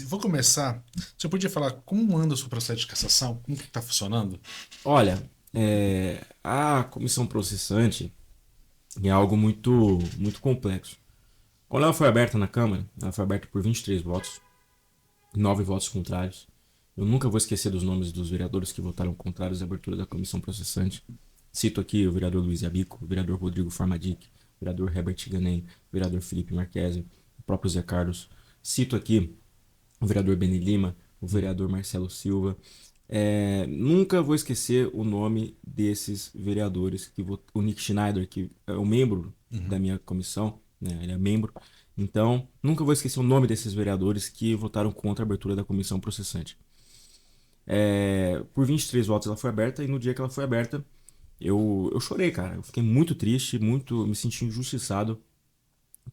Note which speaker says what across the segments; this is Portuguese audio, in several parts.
Speaker 1: Vou começar. Você podia falar como anda o seu processo de cassação? Como que está funcionando?
Speaker 2: Olha, a comissão processante é algo muito complexo. Quando ela foi aberta na Câmara, ela foi aberta por 23 votos, 9 votos contrários. Eu nunca vou esquecer dos nomes dos vereadores que votaram contrários à abertura da comissão processante. Cito aqui o vereador Luiz Abico, o vereador Rodrigo Farmadic, o vereador Herbert Ganem, o vereador Felipe Marquesi, o próprio Zé Carlos. Cito aqui o vereador Beni Lima, o vereador Marcelo Silva. Nunca vou esquecer o nome desses vereadores. O Nick Schneider, que é o membro da
Speaker 1: Uhum.
Speaker 2: minha comissão, né, ele é membro. Então, nunca vou esquecer o nome desses vereadores que votaram contra a abertura da comissão processante. Por 23 votos ela foi aberta e no dia que ela foi aberta, eu chorei, cara. Eu fiquei muito triste, muito me senti injustiçado,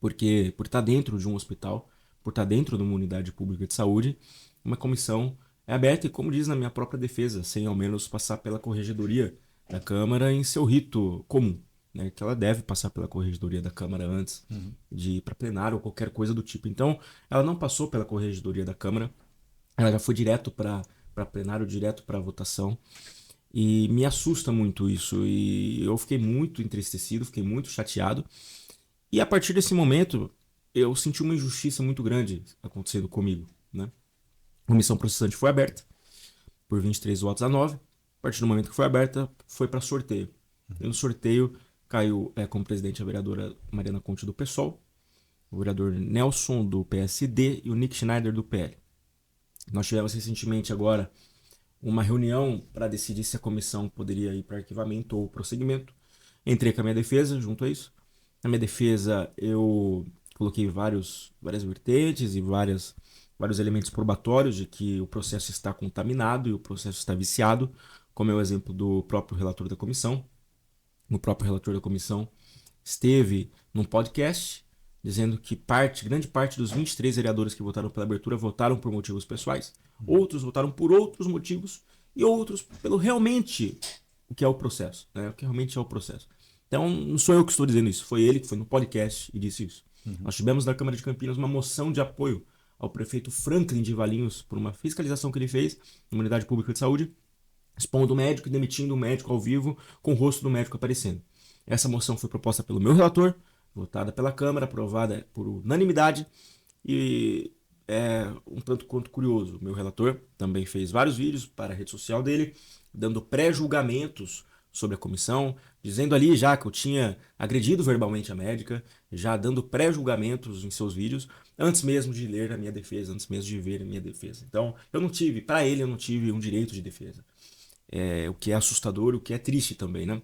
Speaker 2: porque por estar dentro de um hospital, por estar dentro de uma unidade pública de saúde, uma comissão é aberta e, como diz na minha própria defesa, sem ao menos passar pela corregedoria da Câmara em seu rito comum, né, que ela deve passar pela corregedoria da Câmara antes
Speaker 1: Uhum.
Speaker 2: de ir para plenário ou qualquer coisa do tipo. Então, ela não passou pela corregedoria da Câmara, ela já foi direto para plenário, direto para votação. E me assusta muito isso. E eu fiquei muito entristecido, fiquei muito chateado. E a partir desse momento, eu senti uma injustiça muito grande acontecendo comigo, né? A comissão processante foi aberta por 23 votos a 9. A partir do momento que foi aberta, foi para sorteio. E no sorteio caiu como presidente a vereadora Mariana Conte do PSOL, o vereador Nelson do PSD e o Nick Schneider do PL. Nós tivemos recentemente agora uma reunião para decidir se a comissão poderia ir para arquivamento ou prosseguimento. Entrei com a minha defesa junto a isso. Na minha defesa, eu coloquei várias vertentes e vários elementos probatórios de que o processo está contaminado e o processo está viciado, como é o exemplo do próprio relator da comissão. O próprio relator da comissão esteve num podcast dizendo que grande parte dos 23 vereadores que votaram pela abertura votaram por motivos pessoais, outros votaram por outros motivos e outros pelo realmente o que é o processo, né? O que realmente é o processo. Então, não sou eu que estou dizendo isso, foi ele que foi no podcast e disse isso.
Speaker 1: Uhum.
Speaker 2: Nós tivemos na Câmara de Campinas uma moção de apoio ao prefeito Franklin de Valinhos por uma fiscalização que ele fez na unidade pública de saúde, expondo o médico e demitindo o médico ao vivo com o rosto do médico aparecendo. Essa moção foi proposta pelo meu relator, votada pela Câmara, aprovada por unanimidade e é um tanto quanto curioso. O meu relator também fez vários vídeos para a rede social dele, dando pré-julgamentos sobre a comissão, dizendo ali já que eu tinha agredido verbalmente a médica, já dando pré-julgamentos em seus vídeos, antes mesmo de ler a minha defesa, antes mesmo de ver a minha defesa. Então, para ele, eu não tive um direito de defesa. O que é assustador, o que é triste também, né?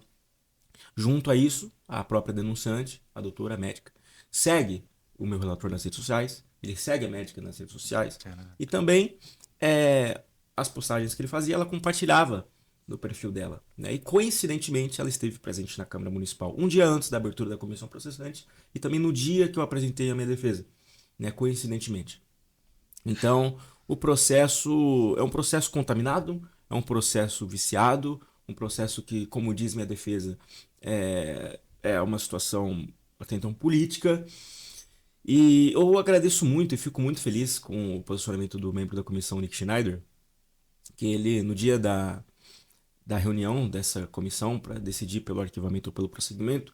Speaker 2: Junto a isso, a própria denunciante, a doutora médica, segue o meu relator nas redes sociais, ele segue a médica nas redes sociais, e
Speaker 1: Caraca.
Speaker 2: também as postagens que ele fazia, ela compartilhava no perfil dela. Né? E coincidentemente, ela esteve presente na Câmara Municipal um dia antes da abertura da comissão processante e também no dia que eu apresentei a minha defesa. Né? Coincidentemente. Então, o processo é um processo contaminado, é um processo viciado, um processo que, como diz minha defesa, é uma situação até então política. E eu agradeço muito e fico muito feliz com o posicionamento do membro da comissão, Nick Schneider, que ele, no dia da reunião dessa comissão para decidir pelo arquivamento ou pelo prosseguimento,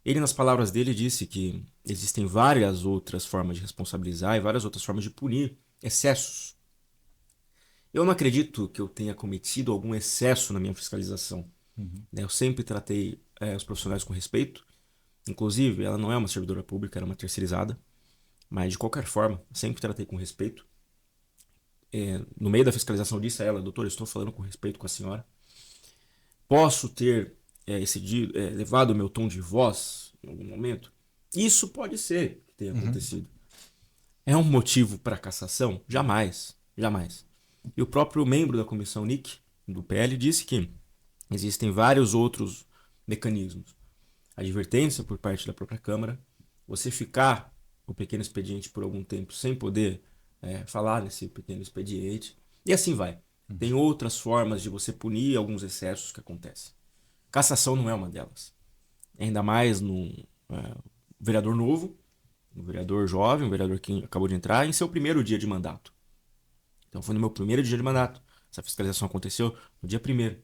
Speaker 2: ele, nas palavras dele, disse que existem várias outras formas de responsabilizar e várias outras formas de punir excessos. Eu não acredito que eu tenha cometido algum excesso na minha fiscalização.
Speaker 1: Uhum.
Speaker 2: Né? Eu sempre tratei os profissionais com respeito. Inclusive, ela não é uma servidora pública, ela é uma terceirizada. Mas, de qualquer forma, sempre tratei com respeito. No meio da fiscalização, eu disse a ela: doutora, estou falando com respeito com a senhora. Posso ter levado o meu tom de voz em algum momento? Isso pode ser que tenha
Speaker 1: Uhum.
Speaker 2: acontecido. É um motivo para cassação? Jamais. Jamais. E o próprio membro da comissão NIC, do PL, disse que existem vários outros mecanismos. Advertência por parte da própria Câmara, você ficar o pequeno expediente por algum tempo sem poder falar nesse pequeno expediente, e assim vai.
Speaker 1: Uhum.
Speaker 2: Tem outras formas de você punir alguns excessos que acontecem. Cassação não é uma delas. Ainda mais num vereador novo, um vereador jovem, um vereador que acabou de entrar em seu primeiro dia de mandato. Então foi no meu primeiro dia de mandato. Essa fiscalização aconteceu no dia 1º.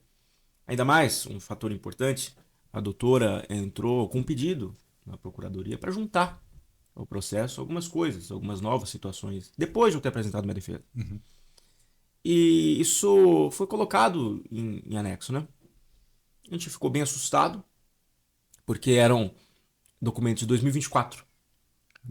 Speaker 2: Ainda mais, um fator importante, a doutora entrou com um pedido na procuradoria para juntar ao processo algumas coisas, algumas novas situações, depois de eu ter apresentado minha defesa. E isso foi colocado em anexo, né? A gente ficou bem assustado, porque eram documentos de 2024.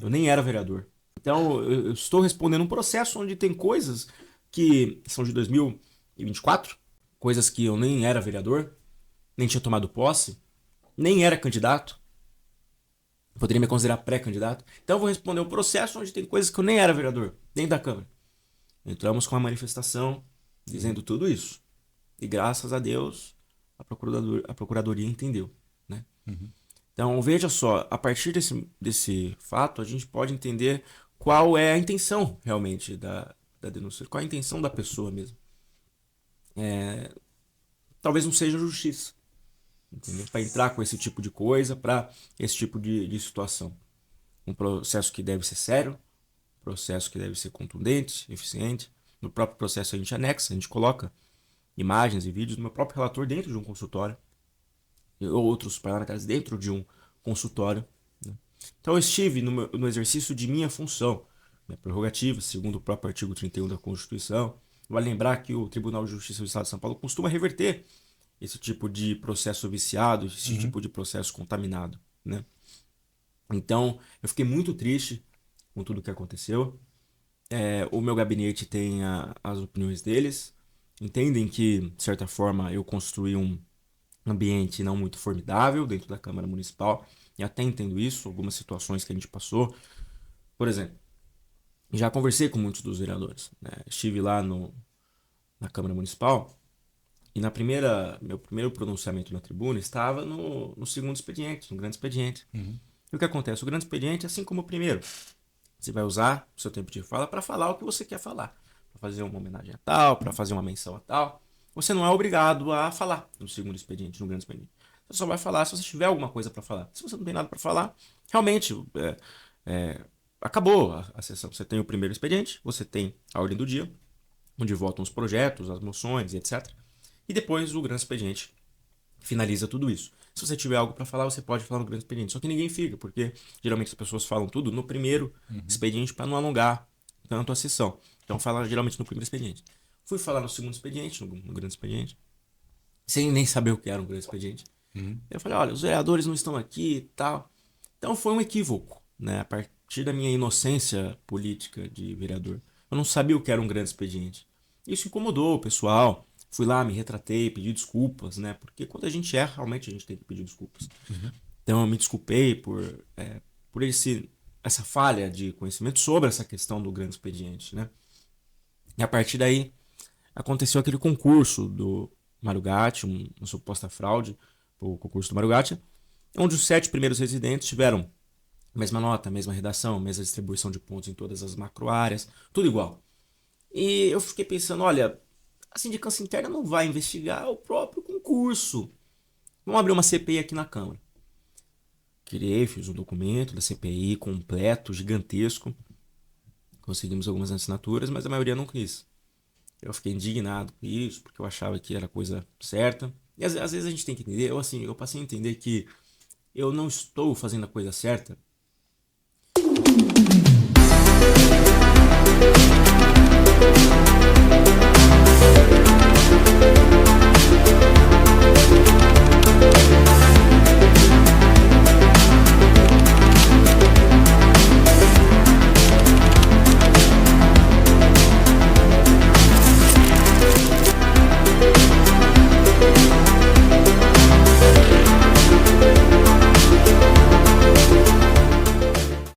Speaker 2: Eu nem era vereador. Então, eu estou respondendo um processo onde tem coisas que são de 2024, coisas que eu nem era vereador, nem tinha tomado posse, nem era candidato, poderia me considerar pré-candidato. Então, eu vou responder um processo onde tem coisas que eu nem era vereador, nem da Câmara. Entramos com uma manifestação dizendo tudo isso. E graças a Deus, a procuradoria entendeu, né? Então, veja só, a partir desse fato, a gente pode entender qual é a intenção realmente da denúncia, qual é a intenção da pessoa mesmo. Talvez não seja justiça, entendeu? Para entrar com esse tipo de coisa, para esse tipo de situação. Um processo que deve ser sério, processo que deve ser contundente, eficiente. No próprio processo a gente anexa, a gente coloca imagens e vídeos do meu próprio relator dentro de um consultório, ou outros parlamentares dentro de um consultório, né? Então eu estive no exercício de minha função, minha prerrogativa, segundo o próprio artigo 31 da Constituição. Vale lembrar que o Tribunal de Justiça do Estado de São Paulo costuma reverter esse tipo de processo viciado, esse tipo de processo contaminado, né? Então eu fiquei muito triste com tudo que aconteceu. O meu gabinete tem as opiniões deles, entendem que, de certa forma, eu construí um ambiente não muito formidável dentro da Câmara Municipal, e até entendo isso, algumas situações que a gente passou. Por exemplo, já conversei com muitos dos vereadores, né? Estive lá na Câmara Municipal, e meu primeiro pronunciamento na tribuna estava no segundo expediente, no grande expediente. E o que acontece? O grande expediente, assim como o primeiro, você vai usar o seu tempo de fala para falar o que você quer falar, para fazer uma homenagem a tal, para fazer uma menção a tal. Você não é obrigado a falar no segundo expediente, no grande expediente. Você só vai falar se você tiver alguma coisa para falar. Se você não tem nada para falar, realmente acabou a sessão. Você tem o primeiro expediente, você tem a ordem do dia, onde votam os projetos, as moções, etc. E depois o grande expediente finaliza tudo isso. Se você tiver algo para falar, você pode falar no grande expediente. Só que ninguém fica, porque geralmente as pessoas falam tudo no primeiro expediente para não alongar tanto a sessão. Então fala geralmente no primeiro expediente. Fui falar no segundo expediente, no grande expediente, sem nem saber o que era um grande expediente. Eu falei, olha, os vereadores não estão aqui e tal. Então foi um equívoco, né? A partir da minha inocência política de vereador. Eu não sabia o que era um grande expediente. Isso incomodou o pessoal. Fui lá, me retratei, pedi desculpas, né? Porque quando a gente erra, realmente a gente tem que pedir desculpas. Então eu me desculpei por essa falha de conhecimento sobre essa questão do grande expediente, né? E a partir daí aconteceu aquele concurso do Mário Gatti, uma suposta fraude, o concurso do Mário Gatti, onde os 7 primeiros residentes tiveram a mesma nota, a mesma redação, mesma distribuição de pontos em todas as macroáreas, tudo igual. E eu fiquei pensando, olha, a sindicância interna não vai investigar o próprio concurso. Vamos abrir uma CPI aqui na Câmara. Fiz um documento da CPI completo, gigantesco. Conseguimos algumas assinaturas, mas a maioria não quis. Eu fiquei indignado com isso, porque eu achava que era a coisa certa. E às vezes a gente tem que entender, eu passei a entender que eu não estou fazendo a coisa certa.